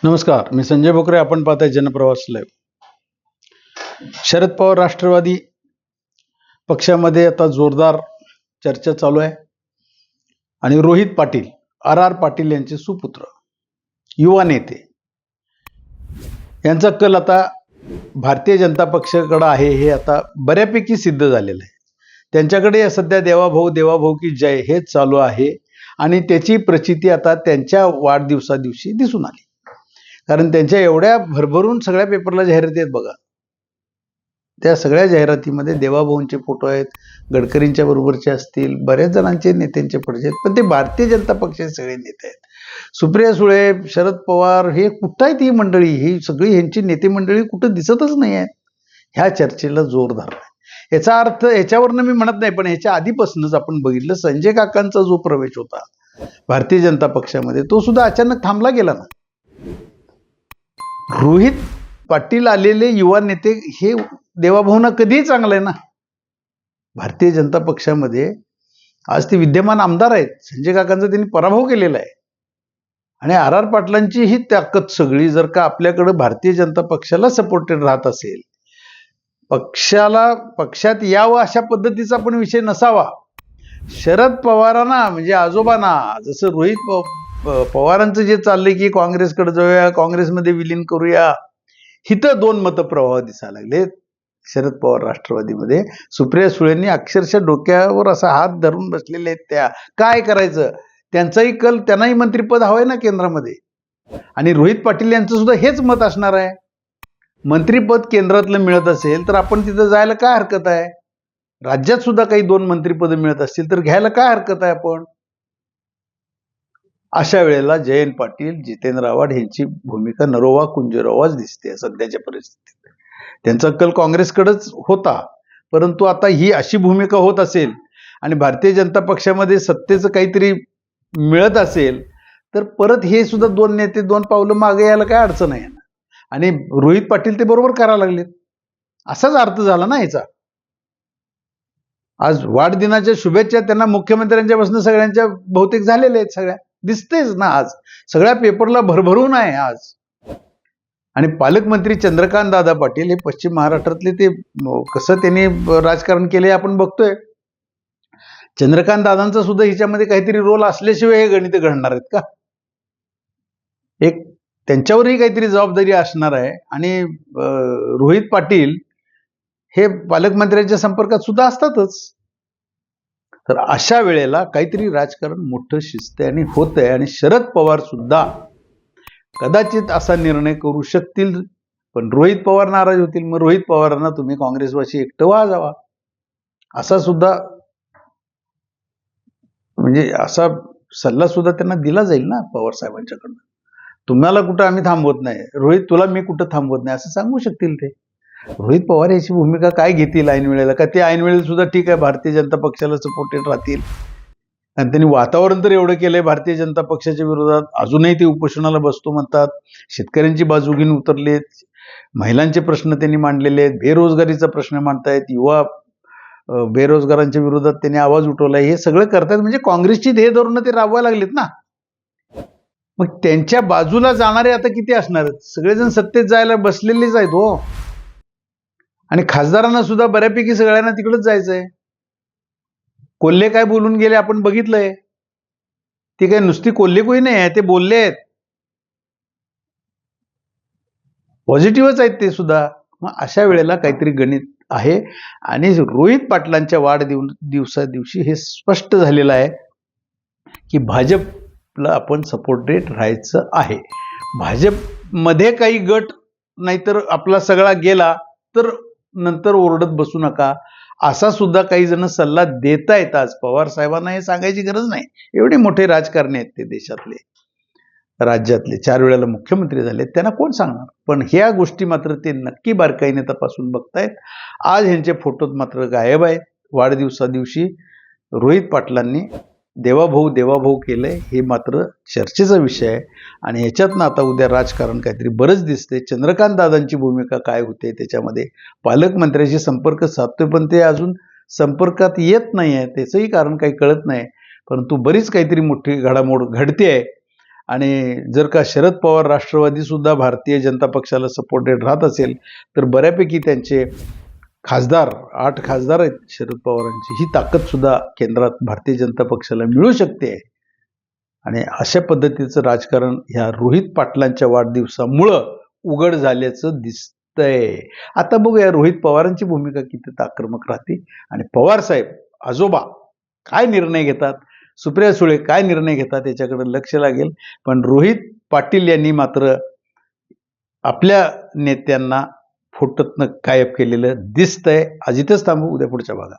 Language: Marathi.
नमस्कार, मी संजय भोकरे. आपण पाहताय जनप्रवास लाईव्ह. शरद पवार राष्ट्रवादी पक्षामध्ये आता जोरदार चर्चा चालू आहे आणि रोहित पाटील आर पाटील यांचे सुपुत्र युवा नेते यांचा कल आता भारतीय जनता पक्षाकडे आहे हे आता बऱ्यापैकी सिद्ध झालेलं आहे. त्यांच्याकडे सध्या देवाभाऊ की जय हेच चालू आहे आणि त्याची प्रचिती आता त्यांच्या वाढदिवसा दिवशी दिसून आली. कारण त्यांच्या एवढ्या भरभरून सगळ्या पेपरला जाहिराती आहेत बघा. त्या सगळ्या जाहिरातीमध्ये देवाभाऊंचे फोटो आहेत, गडकरींच्या बरोबरचे असतील, बऱ्याच जणांचे नेत्यांचे फोटो आहेत, पण ते भारतीय जनता पक्षाचे सगळे नेते आहेत. सुप्रिया सुळे, शरद पवार हे कुठं आहेत ही मंडळी? ही सगळी ह्यांची नेते मंडळी कुठं दिसतच नाही आहेत. ह्या चर्चेला जोर धरलाय. याचा अर्थ याच्यावरनं मी म्हणत नाही, पण ह्याच्या आधीपासूनच आपण बघितलं संजय काकांचा जो प्रवेश होता भारतीय जनता पक्षामध्ये तो सुद्धा अचानक थांबला गेला ना. रोहित पाटील आलेले युवा नेते हे देवाभाऊंना कधीही चांगलं आहे ना. भारतीय जनता पक्षामध्ये आज ते विद्यमान आमदार आहेत. संजय काकांचा त्यांनी पराभव केलेला आहे आणि आर पाटलांची ही ताकद सगळी जर का आपल्याकडे भारतीय जनता पक्षाला सपोर्टेड राहत असेल, पक्षात यावं अशा पद्धतीचा पण विषय नसावा. शरद पवारांना म्हणजे आजोबांना जसं रोहित पवारांचं जे चाललंय की काँग्रेसकडे जाऊया, काँग्रेसमध्ये विलीन करूया, हिथं दोन मतप्रवाह दिसायला लागलेत. शरद पवार राष्ट्रवादीमध्ये सुप्रिया सुळेंनी अक्षरशः डोक्यावर असा हात धरून बसलेले आहेत. त्या काय करायचं, त्यांचाही कल, त्यांनाही मंत्रिपद हवंय ना केंद्रामध्ये. आणि रोहित पाटील यांचं सुद्धा हेच मत असणार आहे. मंत्रिपद केंद्रातलं मिळत असेल तर आपण तिथं जायला काय हरकत आहे? राज्यात सुद्धा काही 2 मंत्रिपद मिळत असतील तर घ्यायला काय हरकत आहे आपण? अशा वेळेला जयंत पाटील, जितेंद्र आव्हाड यांची भूमिका नरोवा कुंजरोवाच दिसते सध्याच्या परिस्थितीत. त्यांचा कल काँग्रेसकडेच होता, परंतु आता ही अशी भूमिका होत असेल आणि भारतीय जनता पक्षामध्ये सत्तेचं काहीतरी मिळत असेल तर परत हे सुद्धा 2 नेते 2 पावलं मागे यायला काय अडचण आहे ना. आणि रोहित पाटील ते बरोबर करायला लागलेत असाच अर्थ झाला ना याचा. आज वाढदिनाच्या शुभेच्छा त्यांना मुख्यमंत्र्यांच्या पासून सगळ्यांच्या बहुतेक झालेल्या आहेत, सगळ्या दिसतेच ना. आज सगळ्या पेपरला भरभरून आहे आज. आणि पालकमंत्री चंद्रकांत दादा पाटील हे पश्चिम महाराष्ट्रातले ते कसं त्यांनी राजकारण केले आपण बघतोय. चंद्रकांत दादांचा सुद्धा हिच्यामध्ये काहीतरी रोल असल्याशिवाय हे गणित घडणार आहेत का? एक त्यांच्यावरही काहीतरी जबाबदारी असणार आहे. आणि रोहित पाटील हे पालकमंत्र्यांच्या संपर्कात सुद्धा असतातच. तर अशा वेळेला काहीतरी राजकारण मोठं शिस्तयाने होत आहे आणि शरद पवार सुद्धा कदाचित असा निर्णय करू शकतील. पण रोहित पवार नाराज होतील, मग रोहित पवारांना तुम्ही काँग्रेसवासी एकटं व्हा जावा असा सुद्धा म्हणजे असा सल्ला सुद्धा त्यांना दिला जाईल ना पवार साहेबांच्याकडनं. तुम्हाला कुठं आम्ही थांबवत नाही, रोहित तुला मी कुठं थांबवत नाही असं सांगू शकतील ते. रोहित पवार याची भूमिका काय घेतील ऐन वेळेला? का ते ऐन वेळेला सुद्धा ठीक आहे भारतीय जनता पक्षाला सपोर्टेड राहतील? आणि त्यांनी वातावरण तर एवढं केलंय भारतीय जनता पक्षाच्या विरोधात, अजूनही ते उपोषणाला बसतो म्हणतात, शेतकऱ्यांची बाजू घेऊन उतरलेत, महिलांचे प्रश्न त्यांनी मांडलेले आहेत, बेरोजगारीचा प्रश्न मांडतायत, युवा बेरोजगारांच्या विरोधात त्यांनी आवाज उठवलाय. हे सगळं करतायत म्हणजे काँग्रेसची ध्येय धोरणं ते राबवायला लागलेत ना. मग त्यांच्या बाजूला जाणारे आता किती असणार आहेत? सगळेजण सत्तेत जायला बसलेलेच आहेत हो. आणि खासदारांना सुद्धा बऱ्यापैकी सगळ्यांना तिकडेच जायचंय. कोल्हे काय बोलून गेले आपण बघितलंय. ते काय नुसती कोल्हे कोई नाही आहे, ते बोलले आहेत, पॉझिटिव्हच आहेत ते सुद्धा. मग अशा वेळेला काहीतरी गणित आहे. आणि रोहित पाटलांच्या वाढदिवसा दिवशी हे स्पष्ट झालेलं आहे की भाजपला आपण सपोर्टेड राहायचं आहे. भाजपमध्ये काही गट नाहीतर आपला सगळा गेला तर नंतर ओरडत बसू नका असा सुद्धा काही जण सल्ला देतायत. आज पवार साहेबांना हे सांगायची गरज नाही, एवढे मोठे राजकारणी आहेत ते देशातले, राज्यातले, 4 वेळेला मुख्यमंत्री झाले, त्यांना कोण सांगणार? पण ह्या गोष्टी मात्र ते नक्की बारकाईने तपासून बघतायत. आज ह्यांचे फोटोत मात्र गायब आहेत. वाढदिवसा दिवशी रोहित पाटलांनी देवाभाऊ केलंय हे मात्र चर्चेचा विषय आहे. आणि ह्याच्यातनं आता उद्या राजकारण काहीतरी बरंच दिसते. चंद्रकांत दादांची भूमिका काय होते त्याच्यामध्ये? पालकमंत्र्यांशी संपर्क साधतोय पण ते अजून संपर्कात येत नाही आहे, त्याचंही कारण काही कळत नाही. परंतु बरीच काहीतरी मोठी घडामोड घडते आहे आणि जर का शरद पवार राष्ट्रवादी सुद्धा भारतीय जनता पक्षाला सपोर्टेड राहत असेल तर बऱ्यापैकी त्यांचे खासदार 8 खासदार आहेत शरद पवारांची, ही ताकद सुद्धा केंद्रात भारतीय जनता पक्षाला मिळू शकते. आणि अशा पद्धतीचं राजकारण ह्या रोहित पाटलांच्या वाढदिवसामुळं उघड झाल्याचं दिसतंय. आता बघूया रोहित पवारांची भूमिका किती आक्रमक राहते आणि पवार साहेब आजोबा काय निर्णय घेतात, सुप्रिया सुळे काय निर्णय घेतात याच्याकडे लक्ष लागेल. पण रोहित पाटील यांनी मात्र आपल्या नेत्यांना फोटोतनं गायब केलेलं दिसतंय. आज इथंच थांबू, उद्या पुढच्या भागात.